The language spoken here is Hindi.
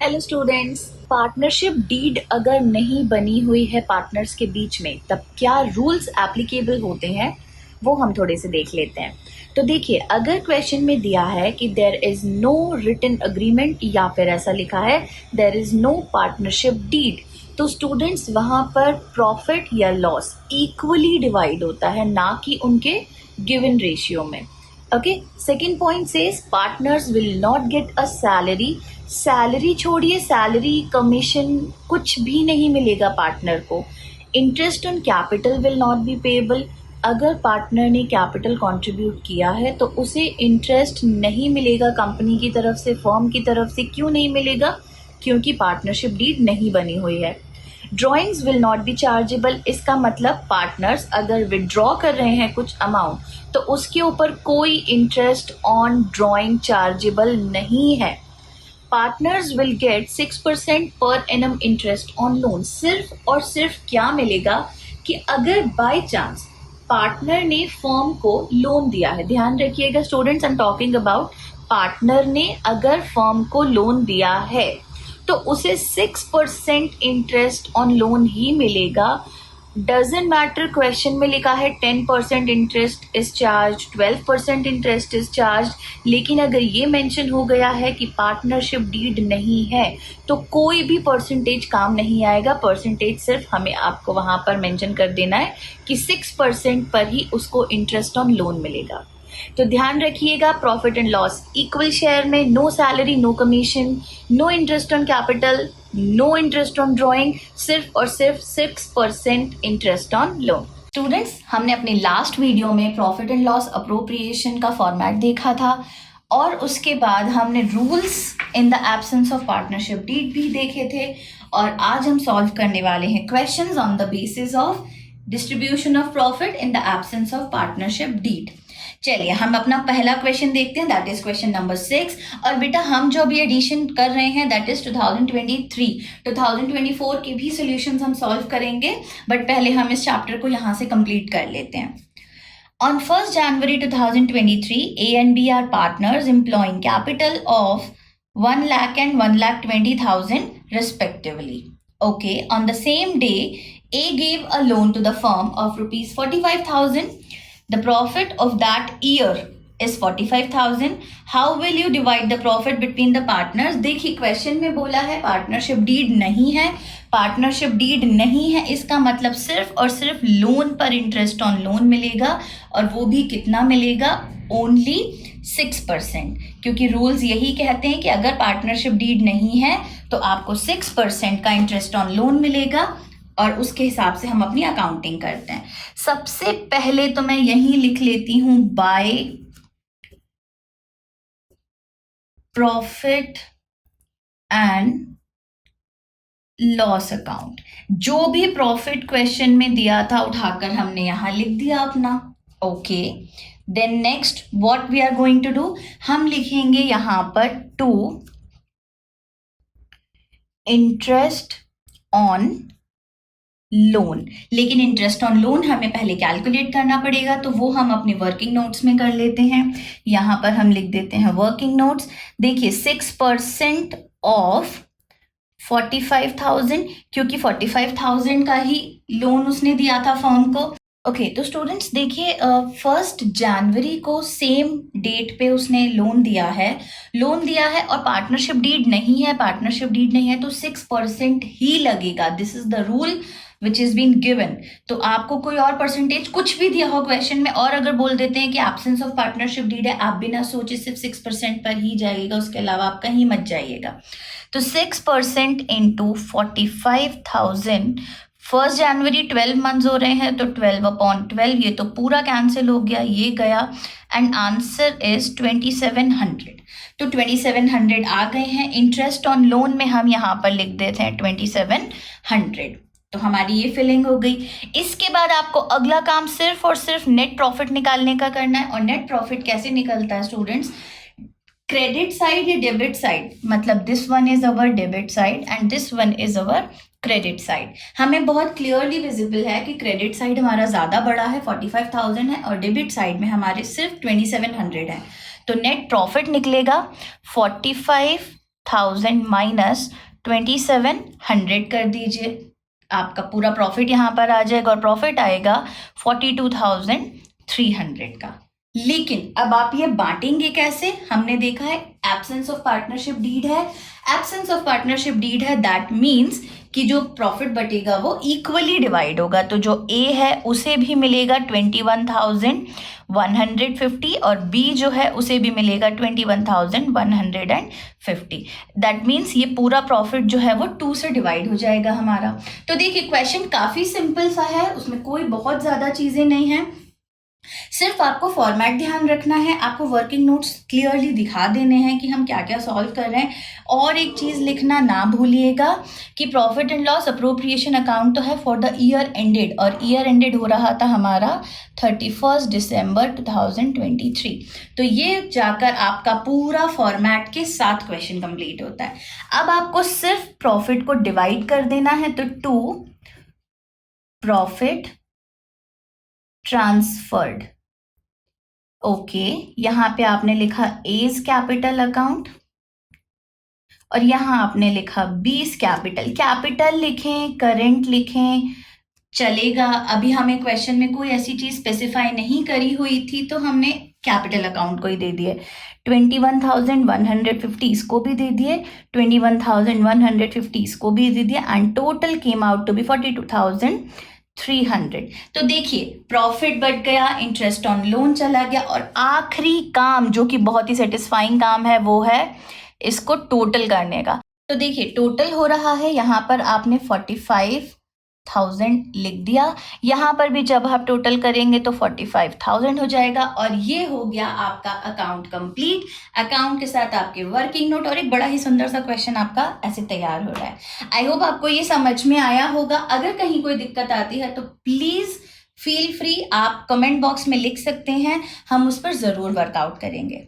हेलो स्टूडेंट्स, पार्टनरशिप डीड अगर नहीं बनी हुई है पार्टनर्स के बीच में तब क्या रूल्स एप्लीकेबल होते हैं वो हम थोड़े से देख लेते हैं। तो देखिए, अगर क्वेश्चन में दिया है कि there is no written agreement या फिर ऐसा लिखा है there is no partnership deed, तो स्टूडेंट्स वहाँ पर प्रॉफिट या लॉस इक्वली डिवाइड होता है, ना कि उनके गिवन रेशियो में। Okay, second point says partners will not get a salary. Salary छोड़िए, सैलरी कमीशन कुछ भी नहीं मिलेगा पार्टनर को। Interest on capital will not be payable. अगर पार्टनर ने कैपिटल कंट्रीब्यूट किया है तो उसे इंटरेस्ट नहीं मिलेगा कंपनी की तरफ से, फर्म की तरफ से। क्यों नहीं मिलेगा? क्योंकि पार्टनरशिप डीड नहीं बनी हुई है। Drawings will not be chargeable. इसका मतलब पार्टनर्स अगर विड्रॉ कर रहे हैं कुछ अमाउंट तो उसके ऊपर कोई इंटरेस्ट ऑन ड्रॉइंग चार्जेबल नहीं है। Partners will get 6% per annum interest on loan. सिर्फ और सिर्फ क्या मिलेगा कि अगर बाय चांस पार्टनर ने फर्म को लोन दिया है, ध्यान रखिएगा students, I am talking about partner ने अगर फर्म को लोन दिया है तो उसे 6% इंटरेस्ट ऑन लोन ही मिलेगा। डजेंट मैटर क्वेश्चन में लिखा है 10% interest is charge, 12% interest is charge, लेकिन अगर ये मेंशन हो गया है कि पार्टनरशिप डीड नहीं है तो कोई भी परसेंटेज काम नहीं आएगा। परसेंटेज सिर्फ हमें आपको वहां पर मेंशन कर देना है कि 6% पर ही उसको इंटरेस्ट ऑन लोन मिलेगा। तो ध्यान रखिएगा, profit and loss equal share में, no salary, no commission, no interest on capital, no interest on drawing, सिर्फ और सिर्फ 6% इंटरेस्ट ऑन लोन। स्टूडेंट्स, हमने अपने लास्ट वीडियो में प्रॉफिट एंड लॉस अप्रोप्रिएशन का फॉर्मेट देखा था और उसके बाद हमने rules in the absence of partnership deed भी देखे थे। और आज हम सॉल्व करने वाले हैं questions on the basis of distribution of profit in the absence of partnership deed. चलिए हम अपना पहला क्वेश्चन देखते हैं, दैट इज क्वेश्चन नंबर 6। और बेटा हम जो भी एडिशन कर रहे हैं दैट इज 2023, 2024 के भी सॉल्यूशंस हम सॉल्व करेंगे, बट पहले हम इस चैप्टर को यहाँ से कंप्लीट कर लेते हैं। On 1st January 2023, A and B are partners employing capital of 1 lakh and 1,20,000 respectively. Okay, on the same day, A gave a loan to the firm of rupees 45,000. The profit of that year is 45,000. How will you divide the profit between the partners? देखिए क्वेश्चन में बोला है पार्टनरशिप डीड नहीं है। पार्टनरशिप डीड नहीं है इसका मतलब सिर्फ और सिर्फ लोन पर इंटरेस्ट ऑन लोन मिलेगा, और वो भी कितना मिलेगा? ओनली 6%, क्योंकि रूल्स यही कहते हैं कि अगर पार्टनरशिप डीड नहीं है तो आपको 6% का इंटरेस्ट ऑन लोन मिलेगा, और उसके हिसाब से हम अपनी अकाउंटिंग करते हैं। सबसे पहले तो मैं यहीं लिख लेती हूं by profit and loss account. जो भी प्रॉफिट क्वेश्चन में दिया था उठाकर हमने यहां लिख दिया अपना। Okay, then next what we are going to do, हम लिखेंगे यहां पर टू इंटरेस्ट ऑन लोन। लेकिन इंटरेस्ट ऑन लोन हमें पहले कैलकुलेट करना पड़ेगा, तो वो हम अपने वर्किंग नोट्स में कर लेते हैं। यहां पर हम लिख देते हैं वर्किंग नोट्स। देखिए 6% ऑफ 45,000, क्योंकि 45,000 का ही लोन उसने दिया था फर्म को। ओके, तो स्टूडेंट्स देखिए 1 जनवरी को सेम डेट पे उसने लोन दिया है और पार्टनरशिप डीड नहीं है। पार्टनरशिप डीड नहीं है तो 6% ही लगेगा। This is the rule which is been given. तो आपको कोई और परसेंटेज कुछ भी दिया हो क्वेश्चन में, और अगर बोल देते हैं कि एब्सेंस ऑफ पार्टनरशिप डीड है, आप बिना सोचे सिर्फ 6% पर ही जाइएगा, उसके अलावा आप कहीं मत जाइएगा। तो 6% इंटू 45,000, 1 जनवरी 12 मंथ्स हो रहे हैं तो 12/12, ये तो पूरा कैंसिल हो गया, ये गया, एंड आंसर इज 2700। तो 2700 आ गए हैं। इंटरेस्ट ऑन लोन में हम यहाँ पर लिख देते हैं 2700। तो हमारी ये फिलिंग हो गई। इसके बाद आपको अगला काम सिर्फ और सिर्फ नेट प्रॉफिट निकालने का करना है। और नेट प्रॉफिट कैसे निकलता है स्टूडेंट्स? क्रेडिट साइड या डेबिट साइड, मतलब this one is our debit side and this one is our credit side. हमें बहुत क्लियरली विजिबल है कि क्रेडिट साइड हमारा ज़्यादा बड़ा है, 45,000 है, और डेबिट साइड में हमारे सिर्फ 2700 है। तो नेट प्रॉफिट निकलेगा 45 42,000 माइनस 2,700 कर दीजिए, आपका पूरा प्रॉफिट यहाँ पर आ जाएगा और प्रॉफिट आएगा 42,300 का। लेकिन अब आप ये बांटेंगे कैसे? हमने देखा है एब्सेंस ऑफ पार्टनरशिप डीड है। एब्सेंस ऑफ पार्टनरशिप डीड है, दैट मीन्स कि जो प्रॉफिट बटेगा वो इक्वली डिवाइड होगा। तो जो ए है उसे भी मिलेगा 21,150 और बी जो है उसे भी मिलेगा 21,150। दैट मीन्स ये पूरा प्रॉफिट जो है वो 2 से डिवाइड हो जाएगा हमारा। तो देखिए क्वेश्चन काफ़ी सिंपल सा है, उसमें कोई बहुत ज़्यादा चीज़ें नहीं हैं, सिर्फ आपको फॉर्मेट ध्यान रखना है, आपको वर्किंग नोट्स क्लियरली दिखा देने हैं कि हम क्या क्या सॉल्व कर रहे हैं। और एक चीज़ लिखना ना भूलिएगा कि profit and loss appropriation account तो है फॉर द ईयर एंडेड, और ईयर एंडेड हो रहा था हमारा 31 दिसंबर 2023। तो ये जाकर आपका पूरा फॉर्मेट के 7 क्वेश्चन कंप्लीट होता है। अब आपको सिर्फ प्रॉफिट को डिवाइड कर देना है, तो 2 प्रॉफिट ट्रांसफर्ड। ओके, यहाँ पे आपने लिखा एज कैपिटल अकाउंट और यहाँ आपने लिखा बीस कैपिटल। कैपिटल लिखें, करंट लिखें, चलेगा। अभी हमें क्वेश्चन में कोई ऐसी चीज स्पेसिफाई नहीं करी हुई थी तो हमने कैपिटल अकाउंट को ही दे दिए। 21,150 इसको भी दे दिए, 21,150 इसको भी दे दिए and total came out to be 42,300। तो देखिए प्रॉफिट बढ़ गया, इंटरेस्ट ऑन लोन चला गया और आखिरी काम जो कि बहुत ही सेटिस्फाइंग काम है वो है इसको टोटल करने का। तो देखिए टोटल हो रहा है, यहाँ पर आपने 45,000 लिख दिया, यहाँ पर भी जब आप टोटल करेंगे तो 45,000 हो जाएगा और ये हो गया आपका अकाउंट कंप्लीट। अकाउंट के साथ आपके वर्किंग नोट और एक बड़ा ही सुंदर सा क्वेश्चन आपका ऐसे तैयार हो रहा है। आई होप आपको ये समझ में आया होगा। अगर कहीं कोई दिक्कत आती है तो प्लीज फील फ्री, आप कमेंट बॉक्स में लिख सकते हैं, हम उस पर जरूर वर्कआउट करेंगे।